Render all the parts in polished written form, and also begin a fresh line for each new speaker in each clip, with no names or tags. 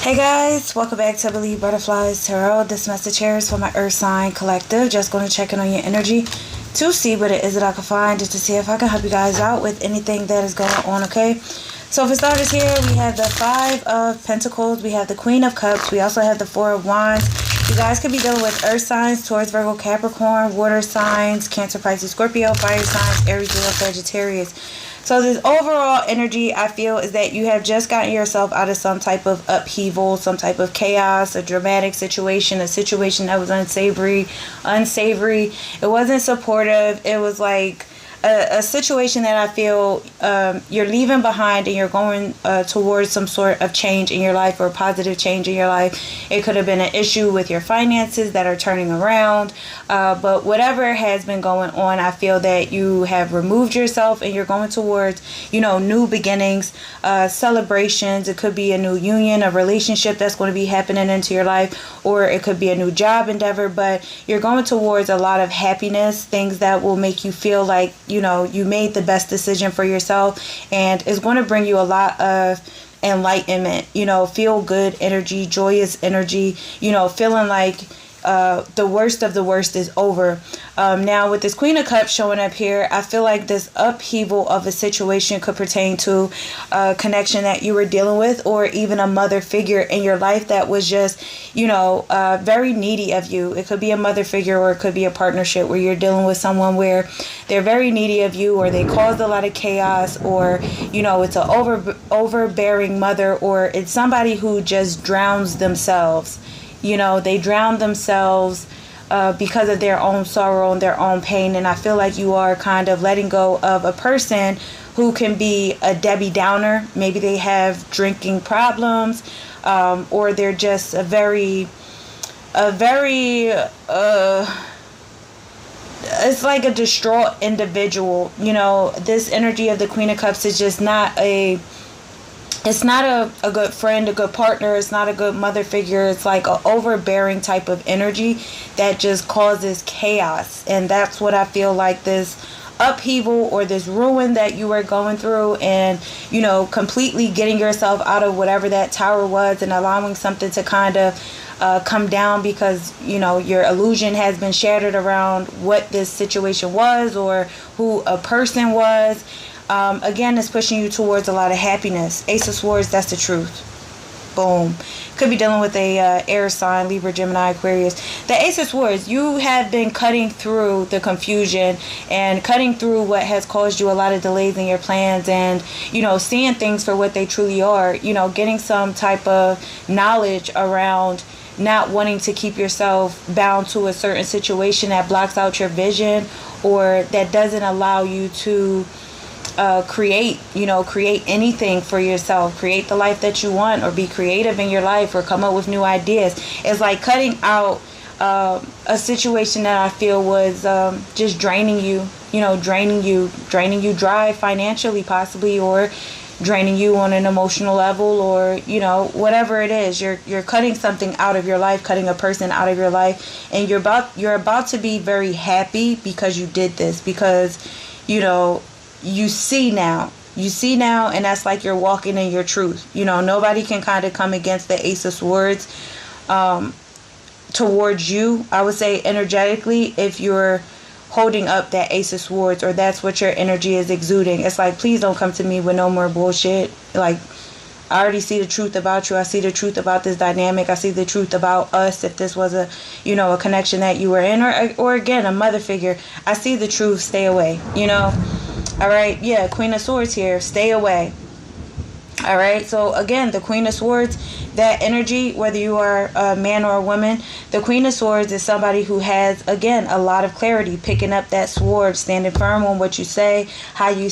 Hey guys, welcome back to Believe Butterflies Tarot. This message here is for my Earth sign collective. Just going to check in on your energy to see what it is that I can find, just to see if I can help you guys out with anything that is going on, okay? So for starters here, we have the Five of Pentacles, we have the Queen of Cups, we also have the Four of Wands. You guys could be dealing with Earth signs, Taurus, Virgo, Capricorn, water signs, Cancer, Pisces, Scorpio, fire signs, Aries, Leo, Sagittarius. So this overall energy, I feel, is that you have just gotten yourself out of some type of upheaval, some type of chaos, a dramatic situation, a situation that was unsavory. It wasn't supportive. It was like a situation that I feel you're leaving behind, and you're going towards some sort of change in your life, or positive change in your life. It could have been an issue with your finances that are turning around, but whatever has been going on, I feel that you have removed yourself and you're going towards, new beginnings, celebrations. It could be a new union, a relationship that's going to be happening into your life, or it could be a new job endeavor, but you're going towards a lot of happiness, things that will make you feel like you made the best decision for yourself, and it's going to bring you a lot of enlightenment, feel good energy, joyous energy, feeling like the worst of the worst is over. Now with this Queen of Cups showing up here, I feel like this upheaval of a situation could pertain to a connection that you were dealing with, or even a mother figure in your life that was just, very needy of you. It could be a mother figure, or it could be a partnership where you're dealing with someone where they're very needy of you, or they caused a lot of chaos, or, it's an overbearing mother, or it's somebody who just drowns themselves. They drown themselves because of their own sorrow and their own pain. And I feel like you are kind of letting go of a person who can be a Debbie Downer. Maybe they have drinking problems, or they're just a very it's like a distraught individual. This energy of the Queen of Cups is just not it's not a good friend, a good partner. It's not a good mother figure. It's like an overbearing type of energy that just causes chaos. And that's what I feel like this upheaval, or this ruin that you were going through, and, completely getting yourself out of whatever that tower was, and allowing something to kind of come down, because, your illusion has been shattered around what this situation was, or who a person was. Again, it's pushing you towards a lot of happiness. Ace of Swords, that's the truth. Boom. Could be dealing with a air sign, Libra, Gemini, Aquarius. The Ace of Swords, you have been cutting through the confusion and cutting through what has caused you a lot of delays in your plans, and, seeing things for what they truly are, getting some type of knowledge around not wanting to keep yourself bound to a certain situation that blocks out your vision, or that doesn't allow you to create anything for yourself, create the life that you want, or be creative in your life, or come up with new ideas. It's like cutting out a situation that I feel was just draining you dry financially, possibly, or draining you on an emotional level, or whatever it is. You're cutting something out of your life, cutting a person out of your life, and you're about to be very happy because you did this, because you see now, and that's like you're walking in your truth. Nobody can kind of come against the Ace of Swords towards you, I would say, energetically, if you're holding up that Ace of Swords, or that's what your energy is exuding. It's like, please don't come to me with no more bullshit. Like, I already see the truth about you. I see the truth about this dynamic. I see the truth about us. If this was a connection that you were in, or again, a mother figure, I see the truth. Stay away, All right, yeah, Queen of Swords here. Stay away. All right, so again, the Queen of Swords, that energy, whether you are a man or a woman, the Queen of Swords is somebody who has, again, a lot of clarity, picking up that sword, standing firm on what you say, how you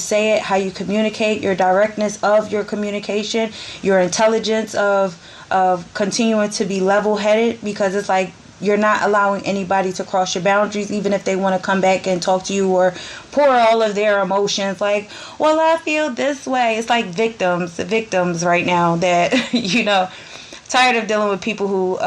communicate, your directness of your communication, your intelligence of continuing to be level-headed, because it's like, you're not allowing anybody to cross your boundaries, even if they want to come back and talk to you, or pour all of their emotions like, well, I feel this way. It's like victims right now that, tired of dealing with people who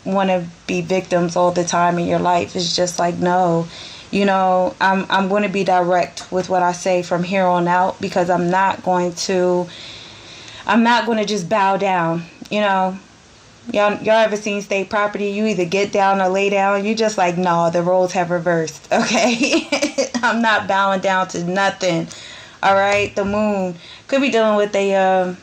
want to be victims all the time in your life. It's just like, no, I'm going to be direct with what I say from here on out, because I'm not going to just bow down, Y'all ever seen State Property? You either get down or lay down. You just like, no, the roles have reversed. Okay? I'm not bowing down to nothing. All right? The moon. Could be dealing with a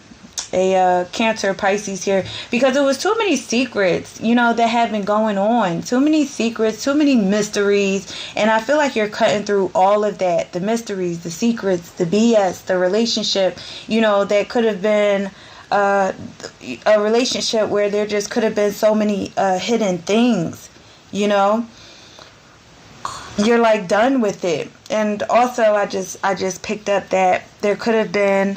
Cancer, Pisces here, because it was too many secrets, that have been going on. Too many secrets, too many mysteries. And I feel like you're cutting through all of that. The mysteries, the secrets, the BS, the relationship, that could have been a relationship where there just could have been so many hidden things, you're like done with it. And also I just picked up that there could have been,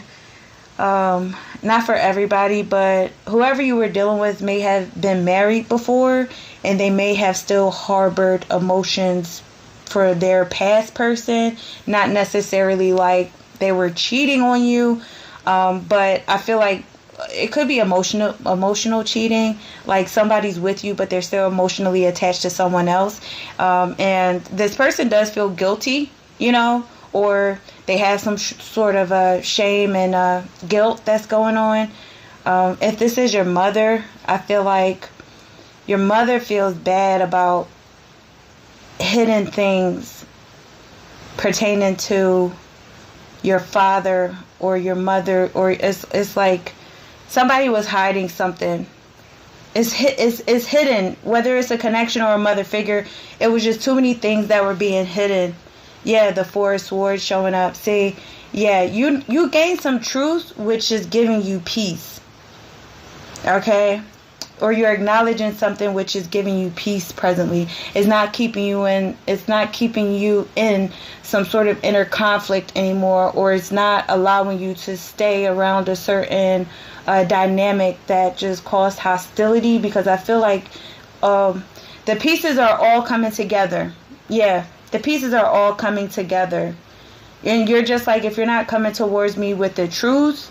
not for everybody, but whoever you were dealing with may have been married before, and they may have still harbored emotions for their past person, not necessarily like they were cheating on you, but I feel like it could be emotional cheating, like somebody's with you but they're still emotionally attached to someone else, and this person does feel guilty, or they have some sort of shame and guilt that's going on. If this is your mother, I feel like your mother feels bad about hidden things pertaining to your father or your mother, or it's like somebody was hiding something. It's hidden, whether it's a connection or a mother figure. It was just too many things that were being hidden. Yeah, the Four of Swords showing up. See, yeah, you gain some truth, which is giving you peace. Okay? Or you're acknowledging something which is giving you peace presently. It's not keeping you in some sort of inner conflict anymore, or it's not allowing you to stay around a certain dynamic that just caused hostility, because I feel like the pieces are all coming together. Yeah, the pieces are all coming together. And you're just like, if you're not coming towards me with the truth,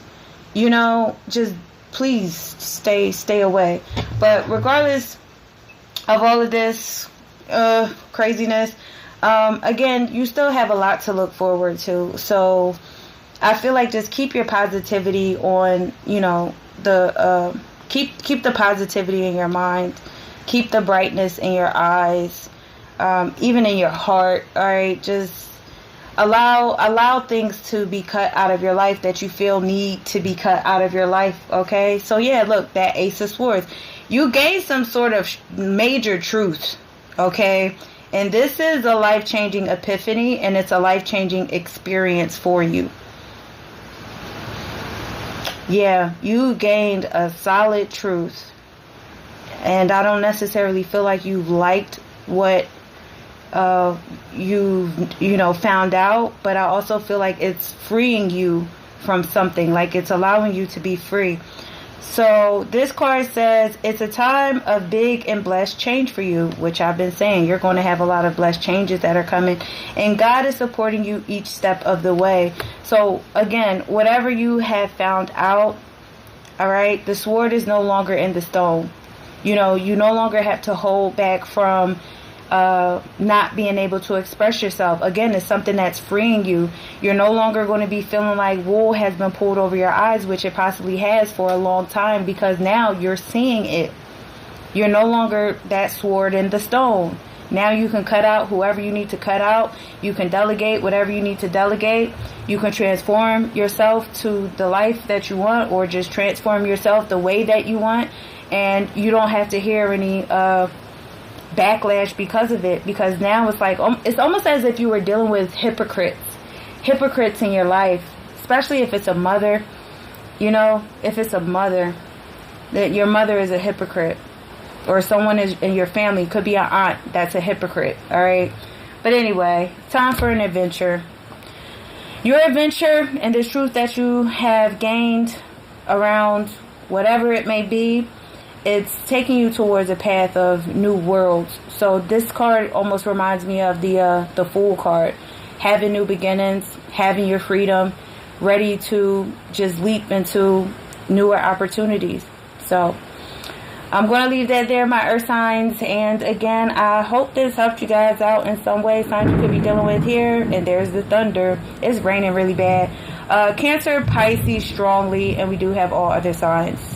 just please stay away. But regardless of all of this craziness, again, you still have a lot to look forward to. So I feel like just keep your positivity on, the keep the positivity in your mind, keep the brightness in your eyes, even in your heart. All right, just allow things to be cut out of your life that you feel need to be cut out of your life. Okay, so yeah, look, that Ace of Swords, you gain some sort of major truth. Okay, and this is a life-changing epiphany, and it's a life-changing experience for you. Yeah, you gained a solid truth, and I don't necessarily feel like you liked what you found out, but I also feel like it's freeing you from something, like it's allowing you to be free. So this card says it's a time of big and blessed change for you, which I've been saying. You're going to have a lot of blessed changes that are coming, and God is supporting you each step of the way. So again, whatever you have found out, all right, the sword is no longer in the stone. You no longer have to hold back from not being able to express yourself. Again, it's something that's freeing you. You're no longer going to be feeling like wool has been pulled over your eyes, which it possibly has for a long time, because now you're seeing it. You're no longer that sword in the stone. Now you can cut out whoever you need to cut out. You can delegate whatever you need to delegate. You can transform yourself to the life that you want, or just transform yourself the way that you want, and you don't have to hear any backlash because of it, because now it's like, it's almost as if you were dealing with hypocrites in your life, especially if it's a mother. If it's a mother, that your mother is a hypocrite, or someone is in your family, could be an aunt that's a hypocrite. All right, but anyway, time for an adventure. Your adventure and the truth that you have gained around whatever it may be, it's taking you towards a path of new worlds. So this card almost reminds me of the Fool card. Having new beginnings, having your freedom, ready to just leap into newer opportunities. So I'm going to leave that there, my earth signs. And again, I hope this helped you guys out in some way. Signs you could be dealing with here. And there's the thunder. It's raining really bad. Cancer, Pisces strongly. And we do have all other signs.